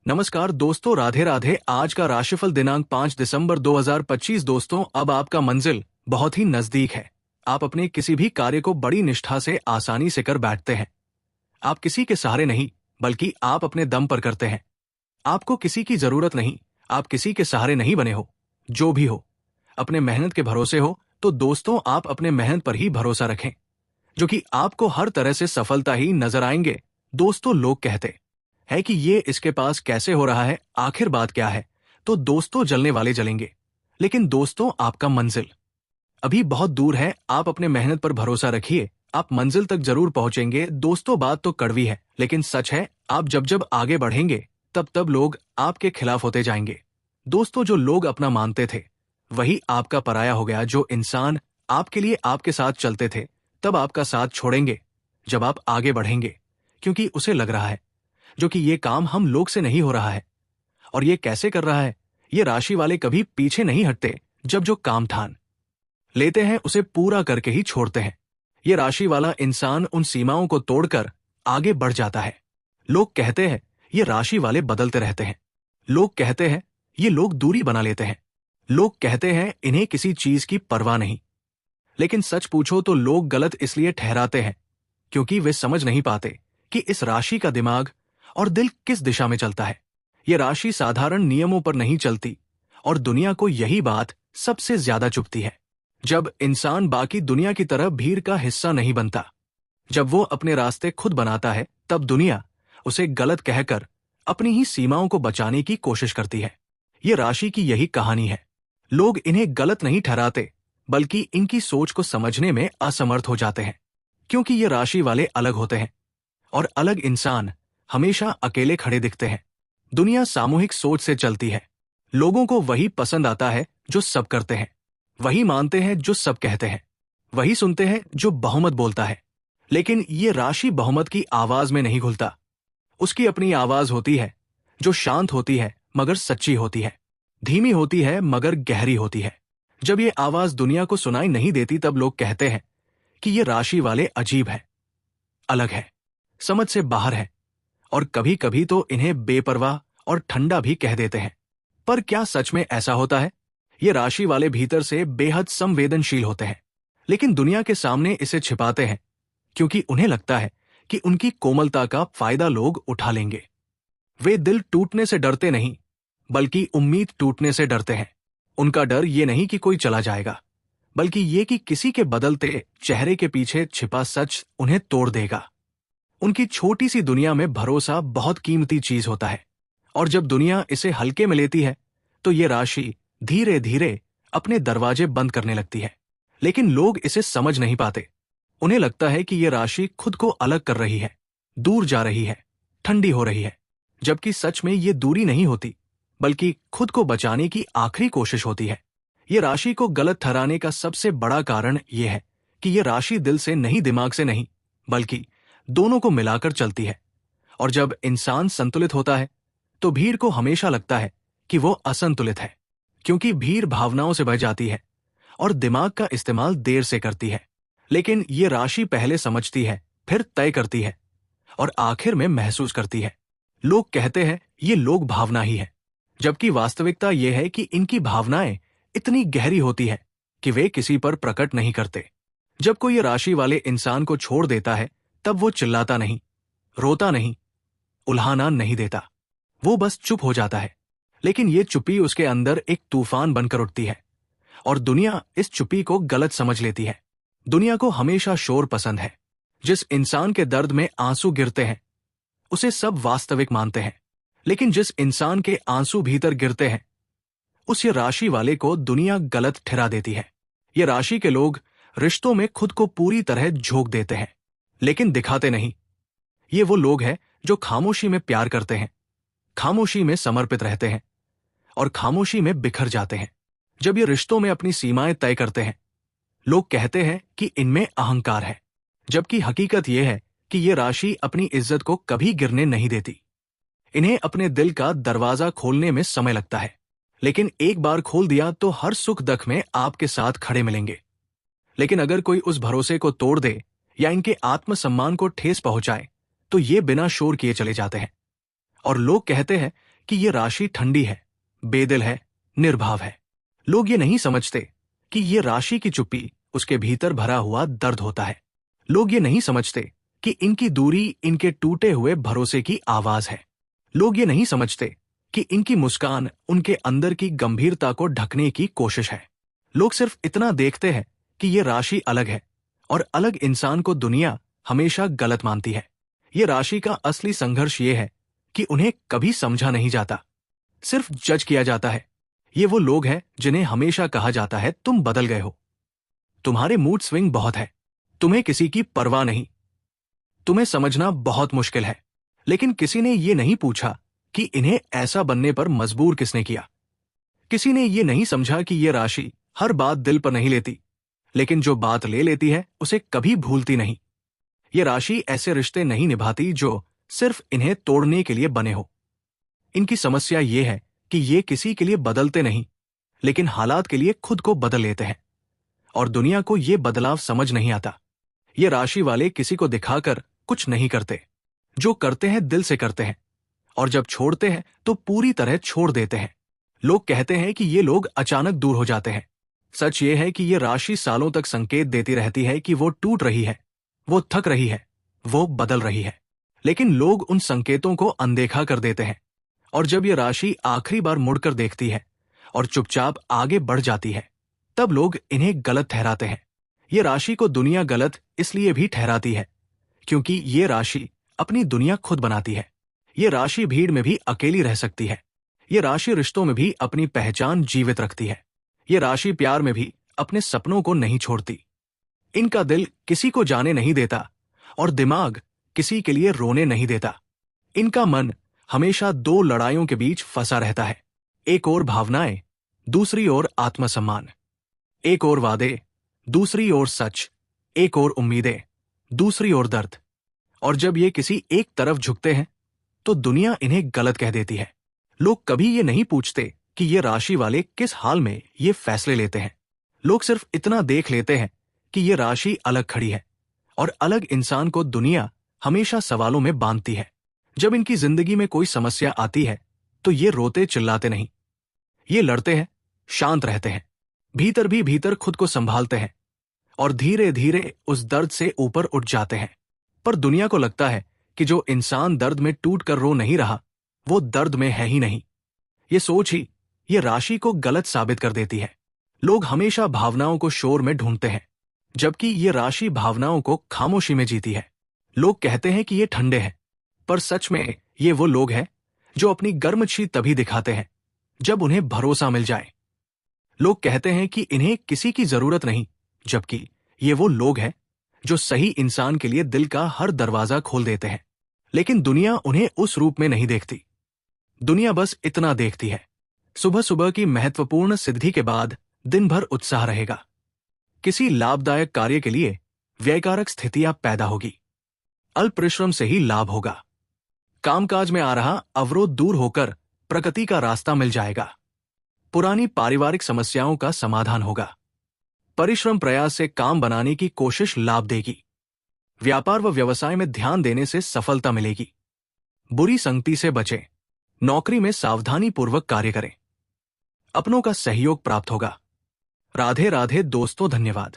नमस्कार दोस्तों, राधे राधे। आज का राशिफल दिनांक 5 दिसंबर 2025। दोस्तों, अब आपका मंजिल बहुत ही नजदीक है। आप अपने किसी भी कार्य को बड़ी निष्ठा से आसानी से कर बैठते हैं। आप किसी के सहारे नहीं, बल्कि आप अपने दम पर करते हैं। आपको किसी की जरूरत नहीं, आप किसी के सहारे नहीं बने हो। जो भी हो, अपने मेहनत के भरोसे हो, तो दोस्तों आप अपने मेहनत पर ही भरोसा रखें, जो कि आपको हर तरह से सफलता ही नजर आएंगे। दोस्तों, लोग कहते है कि ये इसके पास कैसे हो रहा है, आखिर बात क्या है? तो दोस्तों, जलने वाले जलेंगे, लेकिन दोस्तों आपका मंजिल अभी बहुत दूर है। आप अपने मेहनत पर भरोसा रखिए, आप मंजिल तक जरूर पहुंचेंगे। दोस्तों, बात तो कड़वी है, लेकिन सच है। आप जब जब आगे बढ़ेंगे, तब तब लोग आपके खिलाफ होते जाएंगे। दोस्तों, जो लोग अपना मानते थे, वही आपका पराया हो गया। जो इंसान आपके लिए आपके साथ चलते थे, तब आपका साथ छोड़ेंगे जब आप आगे बढ़ेंगे, क्योंकि उसे लग रहा है जो कि ये काम हम लोग से नहीं हो रहा है। और ये कैसे कर रहा है? ये राशि वाले कभी पीछे नहीं हटते। जब जो काम ठान लेते हैं, उसे पूरा करके ही छोड़ते हैं। ये राशि वाला इंसान उन सीमाओं को तोड़कर आगे बढ़ जाता है। लोग कहते हैं ये राशि वाले बदलते रहते हैं। लोग कहते हैं ये लोग दूरी बना लेते हैं। लोग कहते हैं इन्हें किसी चीज की परवाह नहीं। लेकिन सच पूछो तो लोग गलत इसलिए ठहराते हैं क्योंकि वे समझ नहीं पाते कि इस राशि का दिमाग और दिल किस दिशा में चलता है। यह राशि साधारण नियमों पर नहीं चलती, और दुनिया को यही बात सबसे ज्यादा चुभती है। जब इंसान बाकी दुनिया की तरह भीड़ का हिस्सा नहीं बनता, जब वो अपने रास्ते खुद बनाता है, तब दुनिया उसे गलत कहकर अपनी ही सीमाओं को बचाने की कोशिश करती है। ये राशि की यही कहानी है। लोग इन्हें गलत नहीं ठहराते, बल्कि इनकी सोच को समझने में असमर्थ हो जाते हैं, क्योंकि ये राशि वाले अलग होते हैं, और अलग इंसान हमेशा अकेले खड़े दिखते हैं। दुनिया सामूहिक सोच से चलती है। लोगों को वही पसंद आता है जो सब करते हैं, वही मानते हैं जो सब कहते हैं, वही सुनते हैं जो बहुमत बोलता है। लेकिन ये राशि बहुमत की आवाज में नहीं घुलता। उसकी अपनी आवाज होती है, जो शांत होती है मगर सच्ची होती है, धीमी होती है मगर गहरी होती है। जब ये आवाज दुनिया को सुनाई नहीं देती, तब लोग कहते हैं कि ये राशि वाले अजीब है, अलग है, समझ से बाहर है, और कभी कभी तो इन्हें बेपरवाह और ठंडा भी कह देते हैं। पर क्या सच में ऐसा होता है? ये राशि वाले भीतर से बेहद संवेदनशील होते हैं, लेकिन दुनिया के सामने इसे छिपाते हैं, क्योंकि उन्हें लगता है कि उनकी कोमलता का फायदा लोग उठा लेंगे। वे दिल टूटने से डरते नहीं, बल्कि उम्मीद टूटने से डरते हैं। उनका डर ये नहीं कि कोई चला जाएगा, बल्कि ये कि किसी के बदलते चेहरे के पीछे छिपा सच उन्हें तोड़ देगा। उनकी छोटी सी दुनिया में भरोसा बहुत कीमती चीज होता है, और जब दुनिया इसे हल्के में लेती है, तो ये राशि धीरे धीरे अपने दरवाजे बंद करने लगती है। लेकिन लोग इसे समझ नहीं पाते। उन्हें लगता है कि ये राशि खुद को अलग कर रही है, दूर जा रही है, ठंडी हो रही है, जबकि सच में ये दूरी नहीं होती, बल्कि खुद को बचाने की आखिरी कोशिश होती है। ये राशि को गलत ठहराने का सबसे बड़ा कारण यह है कि ये राशि दिल से नहीं, दिमाग से नहीं, बल्कि दोनों को मिलाकर चलती है। और जब इंसान संतुलित होता है, तो भीड़ को हमेशा लगता है कि वो असंतुलित है, क्योंकि भीड़ भावनाओं से बह जाती है और दिमाग का इस्तेमाल देर से करती है। लेकिन ये राशि पहले समझती है, फिर तय करती है, और आखिर में महसूस करती है। लोग कहते हैं ये लोग भावना ही है, जबकि वास्तविकता यह है कि इनकी भावनाएं इतनी गहरी होती है कि वे किसी पर प्रकट नहीं करते। जब कोई ये राशि वाले इंसान को छोड़ देता है, तब वो चिल्लाता नहीं, रोता नहीं, उल्हाना नहीं देता। वो बस चुप हो जाता है। लेकिन ये चुप्पी उसके अंदर एक तूफान बनकर उठती है, और दुनिया इस चुप्पी को गलत समझ लेती है। दुनिया को हमेशा शोर पसंद है। जिस इंसान के दर्द में आंसू गिरते हैं, उसे सब वास्तविक मानते हैं। लेकिन जिस इंसान के आंसू भीतर गिरते हैं, उस ये राशि वाले को दुनिया गलत ठहरा देती है। ये राशि के लोग रिश्तों में खुद को पूरी तरह झोंक देते हैं, लेकिन दिखाते नहीं। ये वो लोग हैं जो खामोशी में प्यार करते हैं, खामोशी में समर्पित रहते हैं, और खामोशी में बिखर जाते हैं। जब ये रिश्तों में अपनी सीमाएं तय करते हैं, लोग कहते हैं कि इनमें अहंकार है, जबकि हकीकत यह है कि ये राशि अपनी इज्जत को कभी गिरने नहीं देती। इन्हें अपने दिल का दरवाजा खोलने में समय लगता है, लेकिन एक बार खोल दिया तो हर सुख दुख में आपके साथ खड़े मिलेंगे। लेकिन अगर कोई उस भरोसे को तोड़ दे या इनके आत्मसम्मान को ठेस पहुंचाए, तो ये बिना शोर किए चले जाते हैं। और लोग कहते हैं कि ये राशि ठंडी है, बेदिल है, निर्भाव है। लोग ये नहीं समझते कि ये राशि की चुप्पी उसके भीतर भरा हुआ दर्द होता है। लोग ये नहीं समझते कि इनकी दूरी इनके टूटे हुए भरोसे की आवाज है। लोग ये नहीं समझते कि इनकी मुस्कान उनके अंदर की गंभीरता को ढकने की कोशिश है। लोग सिर्फ इतना देखते हैं कि ये राशि अलग है, और अलग इंसान को दुनिया हमेशा गलत मानती है। ये राशि का असली संघर्ष ये है कि उन्हें कभी समझा नहीं जाता, सिर्फ जज किया जाता है। ये वो लोग हैं जिन्हें हमेशा कहा जाता है, तुम बदल गए हो, तुम्हारे मूड स्विंग बहुत है, तुम्हें किसी की परवाह नहीं, तुम्हें समझना बहुत मुश्किल है। लेकिन किसी ने ये नहीं पूछा कि इन्हें ऐसा बनने पर मजबूर किसने किया। किसी ने ये नहीं समझा कि ये राशि हर बात दिल पर नहीं लेती, लेकिन जो बात ले लेती है उसे कभी भूलती नहीं। ये राशि ऐसे रिश्ते नहीं निभाती जो सिर्फ इन्हें तोड़ने के लिए बने हो। इनकी समस्या ये है कि ये किसी के लिए बदलते नहीं, लेकिन हालात के लिए खुद को बदल लेते हैं, और दुनिया को ये बदलाव समझ नहीं आता। ये राशि वाले किसी को दिखाकर कुछ नहीं करते, जो करते हैं दिल से करते हैं, और जब छोड़ते हैं तो पूरी तरह छोड़ देते हैं। लोग कहते हैं कि ये लोग अचानक दूर हो जाते हैं। सच ये है कि ये राशि सालों तक संकेत देती रहती है कि वो टूट रही है, वो थक रही है, वो बदल रही है। लेकिन लोग उन संकेतों को अनदेखा कर देते हैं, और जब ये राशि आखिरी बार मुड़कर देखती है और चुपचाप आगे बढ़ जाती है, तब लोग इन्हें गलत ठहराते हैं। ये राशि को दुनिया गलत इसलिए भी ठहराती है क्योंकि ये राशि अपनी दुनिया खुद बनाती है। ये राशि भीड़ में भी अकेली रह सकती है। ये राशि रिश्तों में भी अपनी पहचान जीवित रखती है। ये राशि प्यार में भी अपने सपनों को नहीं छोड़ती। इनका दिल किसी को जाने नहीं देता, और दिमाग किसी के लिए रोने नहीं देता। इनका मन हमेशा दो लड़ाइयों के बीच फंसा रहता है, एक ओर भावनाएं, दूसरी ओर आत्मसम्मान। एक ओर वादे, दूसरी ओर सच। एक ओर उम्मीदें, दूसरी ओर दर्द। और जब ये किसी एक तरफ झुकते हैं तो दुनिया इन्हें गलत कह देती है। लोग कभी ये नहीं पूछते कि ये राशि वाले किस हाल में ये फैसले लेते हैं। लोग सिर्फ इतना देख लेते हैं कि ये राशि अलग खड़ी है, और अलग इंसान को दुनिया हमेशा सवालों में बांधती है। जब इनकी जिंदगी में कोई समस्या आती है तो ये रोते चिल्लाते नहीं, ये लड़ते हैं, शांत रहते हैं, भीतर भी भीतर खुद को संभालते हैं, और धीरे धीरे उस दर्द से ऊपर उठ जाते हैं। पर दुनिया को लगता है कि जो इंसान दर्द में टूट कर रो नहीं रहा, वो दर्द में है ही नहीं। ये सोच ही ये राशि को गलत साबित कर देती है। लोग हमेशा भावनाओं को शोर में ढूंढते हैं, जबकि ये राशि भावनाओं को खामोशी में जीती है। लोग कहते हैं कि ये ठंडे हैं, पर सच में ये वो लोग हैं जो अपनी गर्मशी तभी दिखाते हैं जब उन्हें भरोसा मिल जाए। लोग कहते हैं कि इन्हें किसी की जरूरत नहीं, जबकि ये वो लोग हैं जो सही इंसान के लिए दिल का हर दरवाजा खोल देते हैं। लेकिन दुनिया उन्हें उस रूप में नहीं देखती। दुनिया बस इतना देखती है, सुबह सुबह की महत्वपूर्ण सिद्धि के बाद दिन भर उत्साह रहेगा। किसी लाभदायक कार्य के लिए व्ययकारक स्थितियां पैदा होगी, अल्प परिश्रम से ही लाभ होगा। कामकाज में आ रहा अवरोध दूर होकर प्रगति का रास्ता मिल जाएगा। पुरानी पारिवारिक समस्याओं का समाधान होगा। परिश्रम प्रयास से काम बनाने की कोशिश लाभ देगी। व्यापार व व्यवसाय में ध्यान देने से सफलता मिलेगी। बुरी संगति से बचें। नौकरी में सावधानी पूर्वक कार्य करें। अपनों का सहयोग प्राप्त होगा। राधे राधे दोस्तों, धन्यवाद।